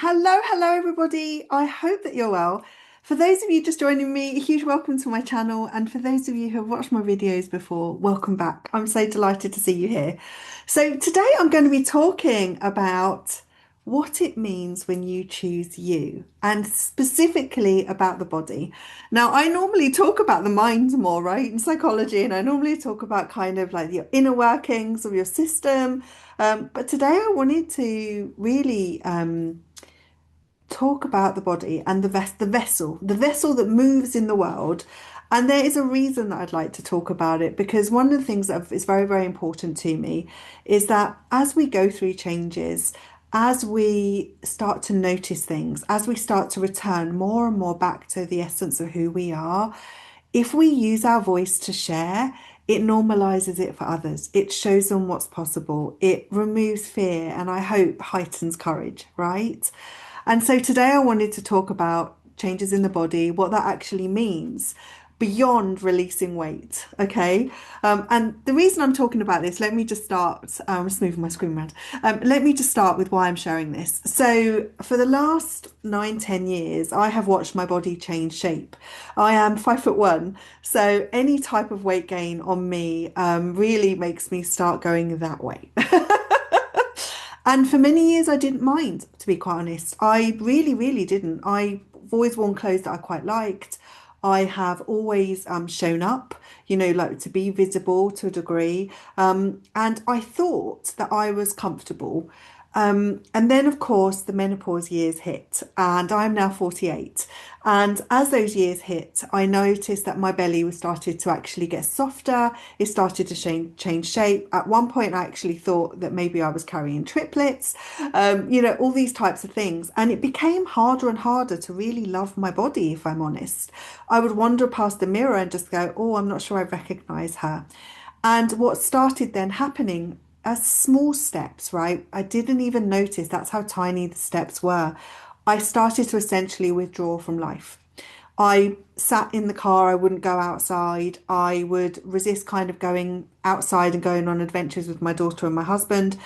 Hello, everybody. I hope that you're well. For those of you just joining me, a huge welcome to my channel. And for those of you who have watched my videos before, welcome back. I'm so delighted to see you here. So, today I'm going to be talking about what it means when you choose you, and specifically about the body. Now, I normally talk about the mind more, right, in psychology, and I normally talk about kind of like your inner workings of your system. But today I wanted to really talk about the body and the vessel that moves in the world. And there is a reason that I'd like to talk about it, because one of the things that is very, very important to me is that as we go through changes, as we start to notice things, as we start to return more and more back to the essence of who we are, if we use our voice to share, it normalizes it for others. It shows them what's possible. It removes fear and I hope heightens courage, right? And so today I wanted to talk about changes in the body, what that actually means beyond releasing weight. Okay. And the reason I'm talking about this, let me just start, I'm just moving my screen around. Let me just start with why I'm sharing this. So for the last 9, 10 years, I have watched my body change shape. I am 5'1", so any type of weight gain on me really makes me start going that way. And for many years, I didn't mind, to be quite honest. I really, really didn't. I've always worn clothes that I quite liked. I have always shown up, like to be visible to a degree. And I thought that I was comfortable. And then, of course, the menopause years hit, and I'm now 48. And as those years hit, I noticed that my belly was started to actually get softer. It started to change shape. At one point, I actually thought that maybe I was carrying triplets, all these types of things. And it became harder and harder to really love my body, if I'm honest. I would wander past the mirror and just go, oh, I'm not sure I recognize her. And what started then happening as small steps, right? I didn't even notice that's how tiny the steps were. I started to essentially withdraw from life. I sat in the car, I wouldn't go outside. I would resist kind of going outside and going on adventures with my daughter and my husband.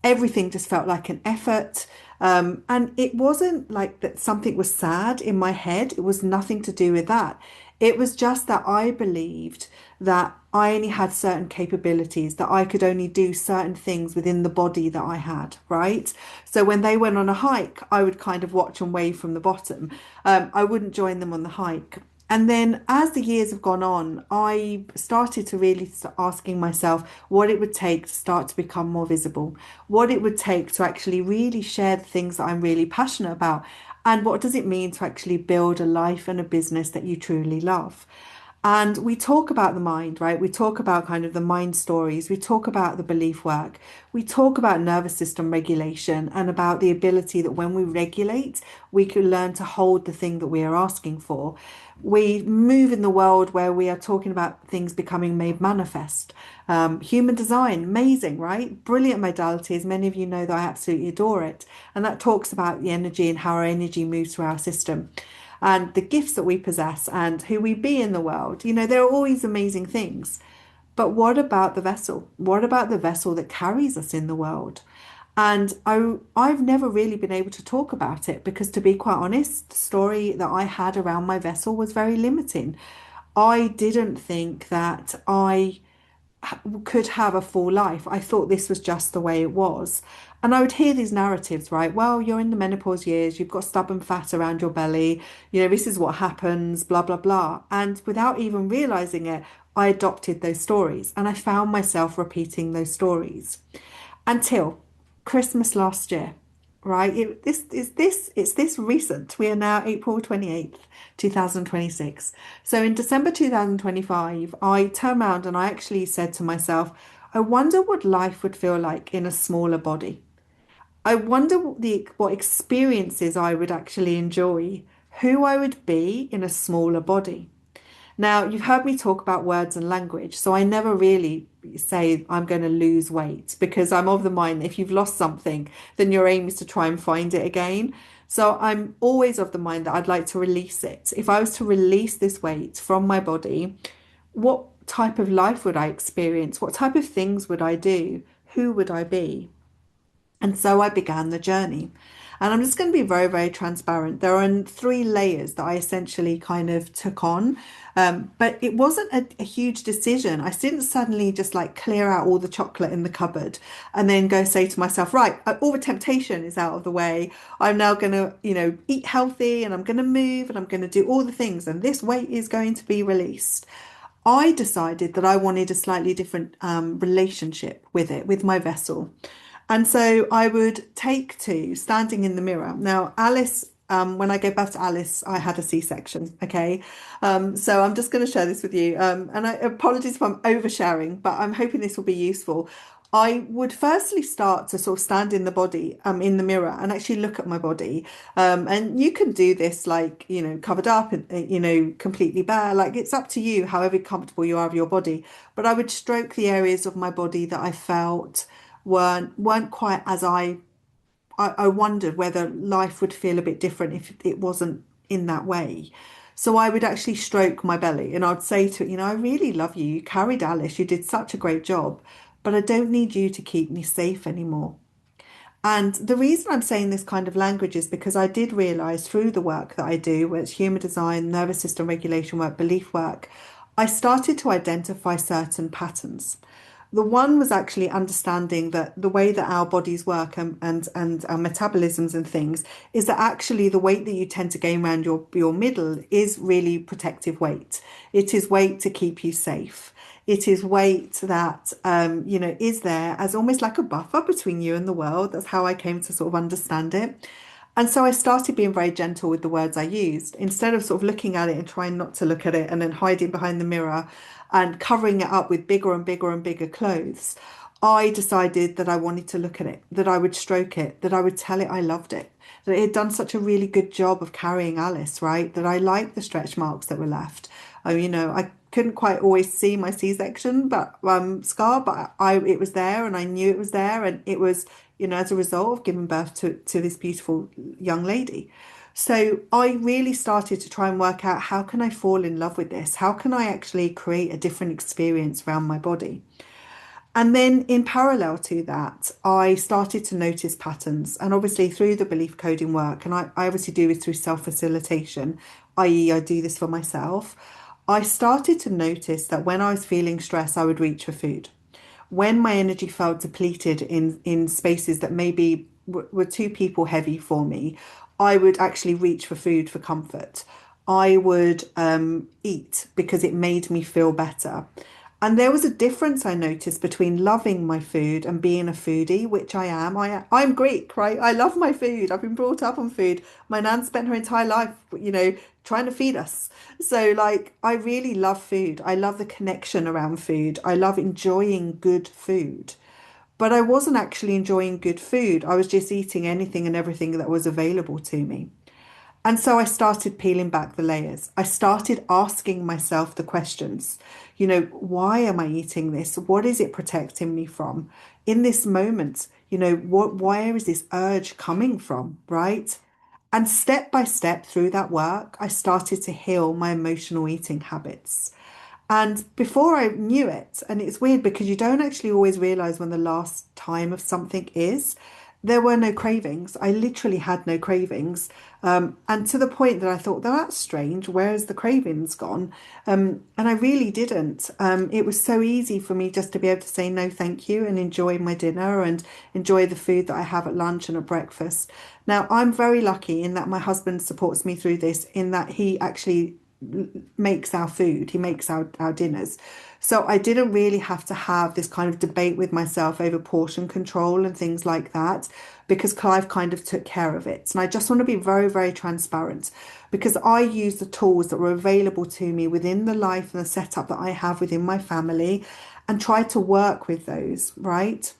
Everything just felt like an effort. And it wasn't like that something was sad in my head. It was nothing to do with that. It was just that I believed that I only had certain capabilities, that I could only do certain things within the body that I had, right? So when they went on a hike, I would kind of watch and wave from the bottom. I wouldn't join them on the hike. And then as the years have gone on, I started to really start asking myself what it would take to start to become more visible, what it would take to actually really share the things that I'm really passionate about, and what does it mean to actually build a life and a business that you truly love. And we talk about the mind, right? We talk about kind of the mind stories. We talk about the belief work. We talk about nervous system regulation and about the ability that when we regulate, we can learn to hold the thing that we are asking for. We move in the world where we are talking about things becoming made manifest. Human design, amazing, right? Brilliant modalities. Many of you know that I absolutely adore it. And that talks about the energy and how our energy moves through our system and the gifts that we possess and who we be in the world. There are always amazing things. But what about the vessel? What about the vessel that carries us in the world? And I've never really been able to talk about it because, to be quite honest, the story that I had around my vessel was very limiting. I didn't think that I could have a full life. I thought this was just the way it was. And I would hear these narratives, right? Well, you're in the menopause years, you've got stubborn fat around your belly, this is what happens, blah, blah, blah. And without even realizing it, I adopted those stories and I found myself repeating those stories until Christmas last year, right? It's this recent. We are now April 28th, 2026. So in December 2025, I turned around and I actually said to myself, I wonder what life would feel like in a smaller body. I wonder what experiences I would actually enjoy, who I would be in a smaller body. Now, you've heard me talk about words and language, so I never really say I'm going to lose weight because I'm of the mind that if you've lost something, then your aim is to try and find it again. So I'm always of the mind that I'd like to release it. If I was to release this weight from my body, what type of life would I experience? What type of things would I do? Who would I be? And so I began the journey. And I'm just going to be very, very transparent. There are three layers that I essentially kind of took on. But it wasn't a huge decision. I didn't suddenly just like clear out all the chocolate in the cupboard and then go say to myself, right, all the temptation is out of the way. I'm now going to, eat healthy and I'm going to move and I'm going to do all the things. And this weight is going to be released. I decided that I wanted a slightly different relationship with it, with my vessel. And so I would take to standing in the mirror. Now, Alice, when I go back to Alice, I had a C-section. Okay. So I'm just going to share this with you. And I apologize if I'm oversharing, but I'm hoping this will be useful. I would firstly start to sort of stand in the body, in the mirror and actually look at my body. And you can do this like, covered up and, completely bare. Like it's up to you, however comfortable you are with your body. But I would stroke the areas of my body that I felt weren't quite as I wondered whether life would feel a bit different if it wasn't in that way. So I would actually stroke my belly and I'd say to it, I really love you. You carried Alice. You did such a great job, but I don't need you to keep me safe anymore. And the reason I'm saying this kind of language is because I did realize through the work that I do, where it's human design, nervous system regulation work, belief work, I started to identify certain patterns. The one was actually understanding that the way that our bodies work and our metabolisms and things is that actually the weight that you tend to gain around your middle is really protective weight. It is weight to keep you safe. It is weight that is there as almost like a buffer between you and the world. That's how I came to sort of understand it. And so I started being very gentle with the words I used. Instead of sort of looking at it and trying not to look at it and then hiding behind the mirror and covering it up with bigger and bigger and bigger clothes, I decided that I wanted to look at it, that I would stroke it, that I would tell it I loved it, that it had done such a really good job of carrying Alice, right? That I liked the stretch marks that were left. Oh, I couldn't quite always see my C-section, but scar, but I it was there and I knew it was there, and it was, as a result of giving birth to this beautiful young lady. So I really started to try and work out how can I fall in love with this? How can I actually create a different experience around my body? And then in parallel to that, I started to notice patterns. And obviously through the belief coding work, and I obviously do this through self-facilitation, i.e., I do this for myself. I started to notice that when I was feeling stress, I would reach for food. When my energy felt depleted in spaces that maybe were too people heavy for me, I would actually reach for food for comfort. I would eat because it made me feel better. And there was a difference I noticed between loving my food and being a foodie, which I am. I'm Greek, right? I love my food. I've been brought up on food. My nan spent her entire life, trying to feed us. So like I really love food. I love the connection around food. I love enjoying good food. But I wasn't actually enjoying good food. I was just eating anything and everything that was available to me. And so I started peeling back the layers. I started asking myself the questions. Why am I eating this? What is it protecting me from? In this moment, where is this urge coming from, right? And step by step through that work, I started to heal my emotional eating habits. And before I knew it, and it's weird because you don't actually always realize when the last time of something is, there were no cravings. I literally had no cravings. And to the point that I thought, "Oh, that's strange. Where has the cravings gone?" And I really didn't. It was so easy for me just to be able to say no, thank you, and enjoy my dinner and enjoy the food that I have at lunch and at breakfast. Now, I'm very lucky in that my husband supports me through this, in that he actually makes our food, he makes our dinners. So I didn't really have to have this kind of debate with myself over portion control and things like that, because Clive kind of took care of it. And I just want to be very, very transparent, because I use the tools that were available to me within the life and the setup that I have within my family and try to work with those, right?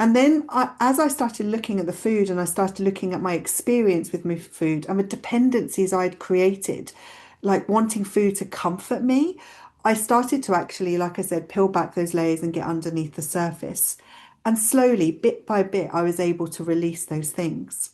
And then as I started looking at the food and I started looking at my experience with my food and the dependencies I'd created, like wanting food to comfort me, I started to actually, like I said, peel back those layers and get underneath the surface. And slowly, bit by bit, I was able to release those things.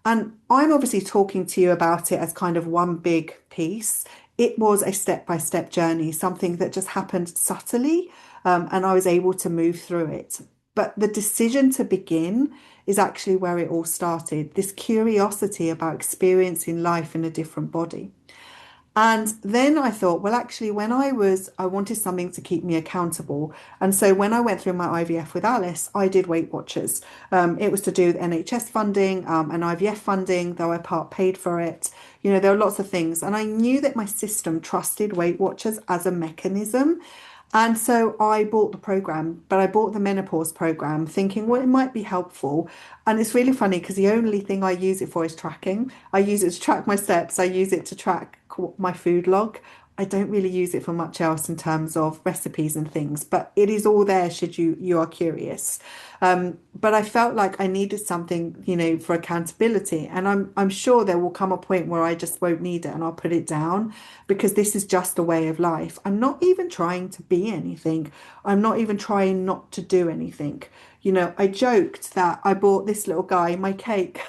And I'm obviously talking to you about it as kind of one big piece. It was a step-by-step journey, something that just happened subtly, and I was able to move through it. But the decision to begin is actually where it all started. This curiosity about experiencing life in a different body. And then I thought, well, actually, I wanted something to keep me accountable. And so when I went through my IVF with Alice, I did Weight Watchers. It was to do with NHS funding, and IVF funding, though I part paid for it. You know, there are lots of things. And I knew that my system trusted Weight Watchers as a mechanism. And so I bought the program, but I bought the menopause program thinking, well, it might be helpful. And it's really funny because the only thing I use it for is tracking. I use it to track my steps. I use it to track my food log. I don't really use it for much else in terms of recipes and things, but it is all there should you are curious. But I felt like I needed something, you know, for accountability, and I'm sure there will come a point where I just won't need it and I'll put it down because this is just a way of life. I'm not even trying to be anything. I'm not even trying not to do anything. You know, I joked that I bought this little guy my cake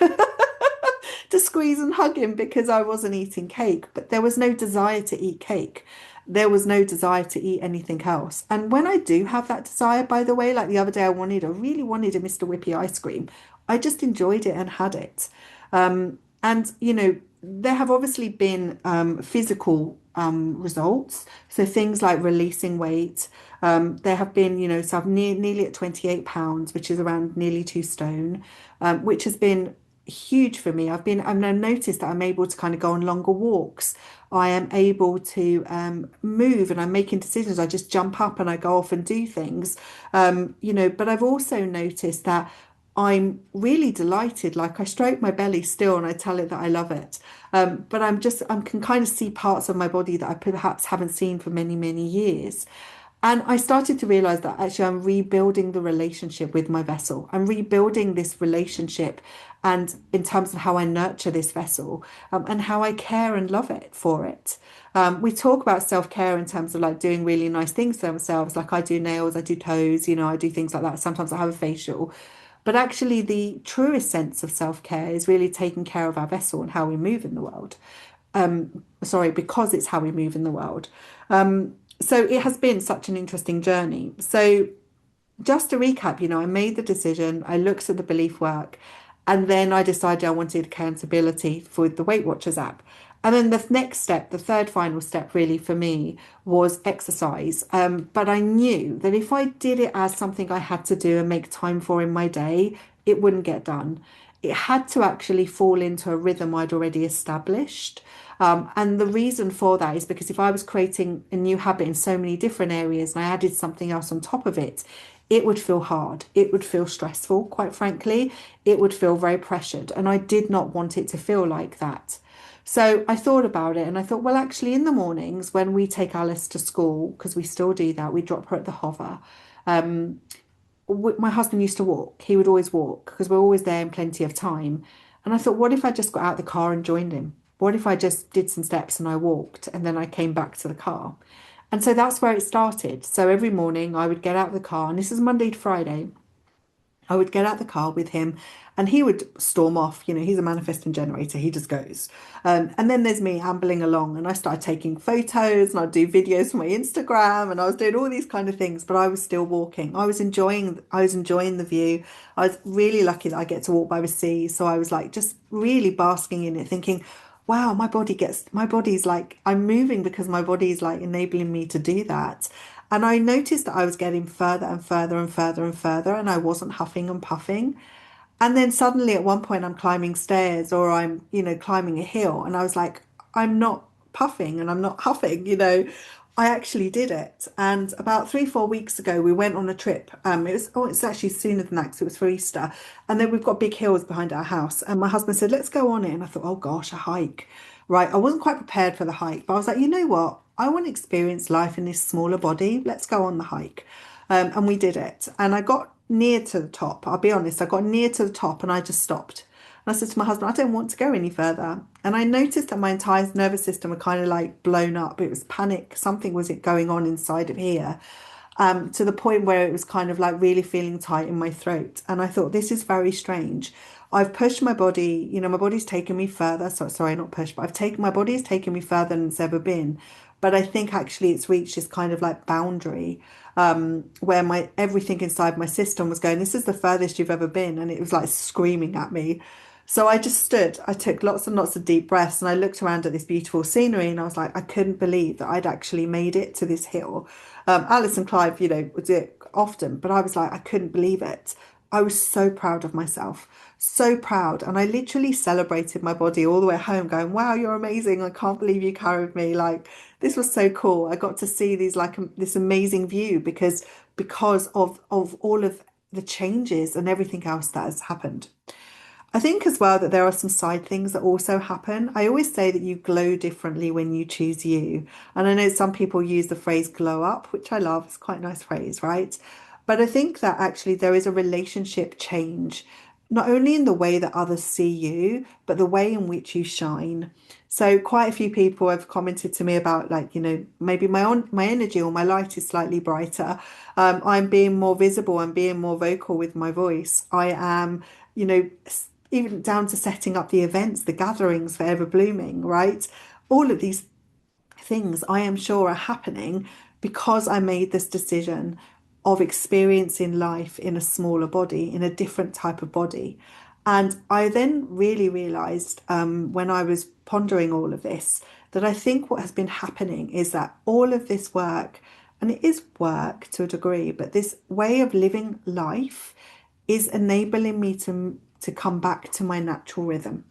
to squeeze and hug him because I wasn't eating cake, but there was no desire to eat cake. There was no desire to eat anything else. And when I do have that desire, by the way, like the other day, I really wanted a Mr. Whippy ice cream. I just enjoyed it and had it. And, you know, there have obviously been physical results. So things like releasing weight. There have been, you know, so I'm nearly at 28 pounds, which is around nearly 2 stone, which has been huge for me. I've now noticed that I'm able to kind of go on longer walks. I am able to move and I'm making decisions. I just jump up and I go off and do things. You know, but I've also noticed that I'm really delighted. Like I stroke my belly still and I tell it that I love it. But I can kind of see parts of my body that I perhaps haven't seen for many, many years. And I started to realize that actually I'm rebuilding the relationship with my vessel. I'm rebuilding this relationship and in terms of how I nurture this vessel, and how I care and love it for it. We talk about self-care in terms of like doing really nice things for themselves. Like I do nails, I do toes, you know, I do things like that. Sometimes I have a facial. But actually, the truest sense of self-care is really taking care of our vessel and how we move in the world. Sorry, because it's how we move in the world. So it has been such an interesting journey. So just to recap, you know, I made the decision, I looked at the belief work, and then I decided I wanted accountability for the Weight Watchers app. And then the next step, the third final step really for me was exercise. But I knew that if I did it as something I had to do and make time for in my day, it wouldn't get done. It had to actually fall into a rhythm I'd already established. And the reason for that is because if I was creating a new habit in so many different areas and I added something else on top of it, it would feel hard. It would feel stressful, quite frankly. It would feel very pressured. And I did not want it to feel like that. So I thought about it and I thought, well, actually, in the mornings when we take Alice to school, because we still do that, we drop her at the hover. My husband used to walk. He would always walk because we're always there in plenty of time. And I thought, what if I just got out of the car and joined him? What if I just did some steps and I walked and then I came back to the car? And so that's where it started. So every morning I would get out of the car, and this is Monday to Friday. I would get out the car with him and he would storm off. You know, he's a manifesting generator. He just goes. And then there's me ambling along and I started taking photos and I'd do videos for my Instagram and I was doing all these kind of things, but I was still walking. I was enjoying the view. I was really lucky that I get to walk by the sea. So I was like just really basking in it, thinking, wow, my body's like, I'm moving because my body's like enabling me to do that. And I noticed that I was getting further and further and further and further, and I wasn't huffing and puffing. And then suddenly at one point I'm climbing stairs or I'm, you know, climbing a hill, and I was like, I'm not puffing and I'm not huffing, you know. I actually did it. And about 3, 4 weeks ago, we went on a trip. It's actually sooner than that because it was for Easter. And then we've got big hills behind our house. And my husband said, let's go on it. And I thought, oh gosh, a hike. Right. I wasn't quite prepared for the hike, but I was like, you know what? I want to experience life in this smaller body. Let's go on the hike. And we did it. And I got near to the top. I'll be honest, I got near to the top and I just stopped. And I said to my husband, I don't want to go any further. And I noticed that my entire nervous system had kind of like blown up. It was panic. Something was going on inside of here, to the point where it was kind of like really feeling tight in my throat. And I thought, this is very strange. I've pushed my body, you know, my body's taken me further. So, sorry, not pushed, but my body has taken me further than it's ever been. But I think actually it's reached this kind of like boundary where my everything inside my system was going, this is the furthest you've ever been. And it was like screaming at me. So I just stood, I took lots and lots of deep breaths and I looked around at this beautiful scenery and I was like, I couldn't believe that I'd actually made it to this hill. Alice and Clive, would do it often, but I was like, I couldn't believe it. I was so proud of myself, so proud. And I literally celebrated my body all the way home, going, wow, you're amazing. I can't believe you carried me. Like, this was so cool. I got to see these like this amazing view because of all of the changes and everything else that has happened. I think as well that there are some side things that also happen. I always say that you glow differently when you choose you. And I know some people use the phrase glow up, which I love. It's quite a nice phrase, right? But I think that actually there is a relationship change, not only in the way that others see you, but the way in which you shine. So quite a few people have commented to me about like, maybe my energy or my light is slightly brighter. I'm being more visible, I'm being more vocal with my voice. I am, even down to setting up the events, the gatherings for Ever Blooming, right? All of these things I am sure are happening because I made this decision of experiencing life in a smaller body, in a different type of body. And I then really realized when I was pondering all of this that I think what has been happening is that all of this work, and it is work to a degree, but this way of living life is enabling me to come back to my natural rhythm.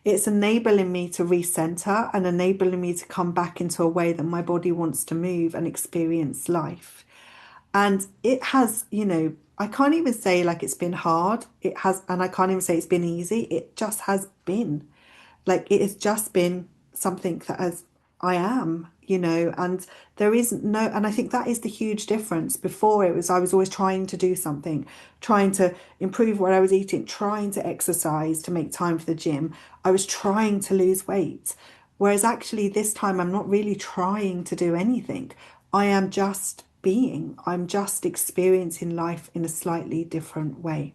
It's enabling me to recenter and enabling me to come back into a way that my body wants to move and experience life. And it has, I can't even say like it's been hard. It has, and I can't even say it's been easy. It just has been. Like it has just been something that as I am, and there isn't no, and I think that is the huge difference. Before it was, I was always trying to do something, trying to improve what I was eating, trying to exercise to make time for the gym. I was trying to lose weight. Whereas actually this time I'm not really trying to do anything. I am just being, I'm just experiencing life in a slightly different way.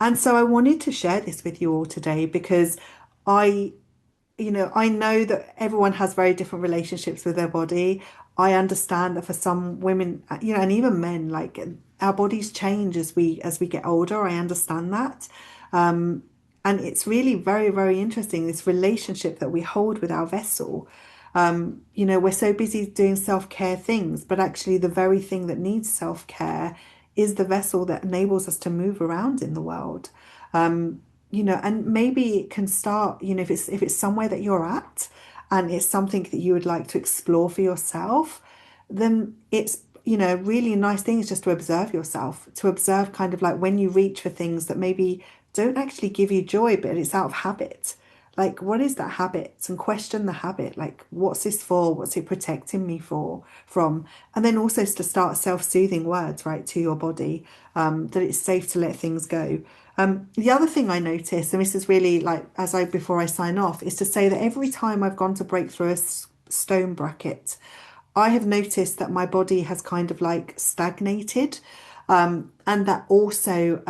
And so I wanted to share this with you all today because I I know that everyone has very different relationships with their body. I understand that for some women, and even men, like our bodies change as we get older. I understand that. And it's really very, very interesting, this relationship that we hold with our vessel. We're so busy doing self-care things, but actually the very thing that needs self-care is the vessel that enables us to move around in the world. And maybe it can start, if it's somewhere that you're at and it's something that you would like to explore for yourself, then it's, really nice thing is just to observe yourself, to observe kind of like when you reach for things that maybe don't actually give you joy, but it's out of habit. Like, what is that habit? And question the habit. Like, what's this for? What's it protecting me from? And then also to start self-soothing words, right, to your body, that it's safe to let things go. The other thing I noticed, and this is really like before I sign off, is to say that every time I've gone to break through a stone bracket, I have noticed that my body has kind of like stagnated, and that also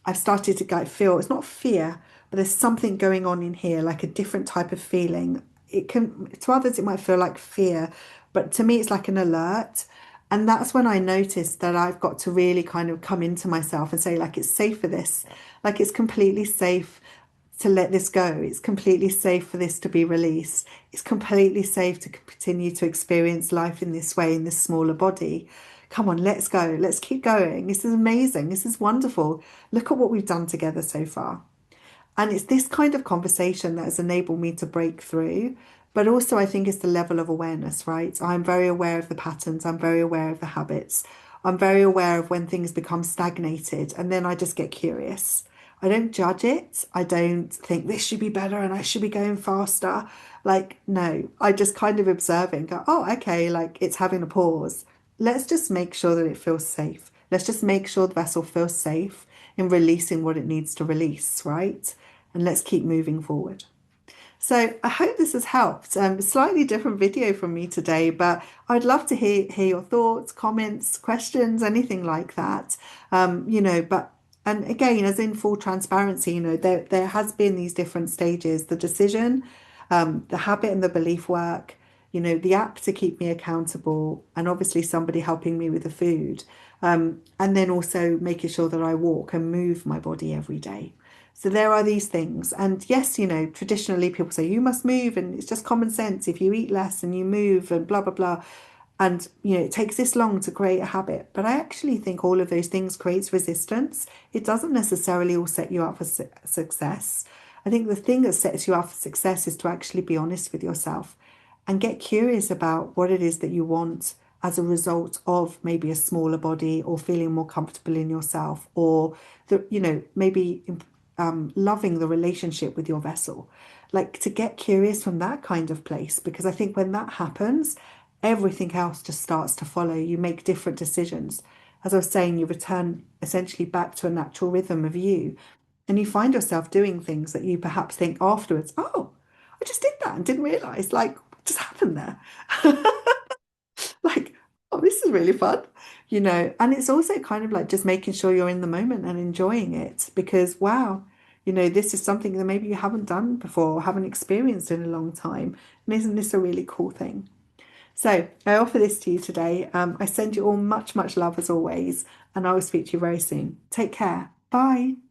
I've started to like feel it's not fear, but there's something going on in here, like a different type of feeling. It can, to others, it might feel like fear, but to me, it's like an alert. And that's when I noticed that I've got to really kind of come into myself and say, like, it's safe for this. Like, it's completely safe to let this go. It's completely safe for this to be released. It's completely safe to continue to experience life in this way, in this smaller body. Come on, let's go. Let's keep going. This is amazing. This is wonderful. Look at what we've done together so far. And it's this kind of conversation that has enabled me to break through. But also, I think it's the level of awareness, right? I'm very aware of the patterns. I'm very aware of the habits. I'm very aware of when things become stagnated. And then I just get curious. I don't judge it. I don't think this should be better and I should be going faster. Like, no, I just kind of observe it and go, oh, okay, like it's having a pause. Let's just make sure that it feels safe. Let's just make sure the vessel feels safe in releasing what it needs to release, right? And let's keep moving forward. So I hope this has helped. Slightly different video from me today, but I'd love to hear your thoughts, comments, questions, anything like that. But and again, as in full transparency, there has been these different stages, the decision, the habit and the belief work, the app to keep me accountable, and obviously somebody helping me with the food. And then also making sure that I walk and move my body every day. So there are these things. And yes, traditionally people say you must move, and it's just common sense. If you eat less and you move and blah, blah, blah. And, it takes this long to create a habit. But I actually think all of those things creates resistance. It doesn't necessarily all set you up for success. I think the thing that sets you up for success is to actually be honest with yourself and get curious about what it is that you want as a result of maybe a smaller body or feeling more comfortable in yourself, or maybe loving the relationship with your vessel. Like, to get curious from that kind of place, because I think when that happens, everything else just starts to follow. You make different decisions. As I was saying, you return essentially back to a natural rhythm of you, and you find yourself doing things that you perhaps think afterwards, oh, I just did that and didn't realize, like, what just happened there? Like, oh, this is really fun. And it's also kind of like just making sure you're in the moment and enjoying it, because wow, this is something that maybe you haven't done before or haven't experienced in a long time. And isn't this a really cool thing? So I offer this to you today. I send you all much, much love as always, and I will speak to you very soon. Take care. Bye.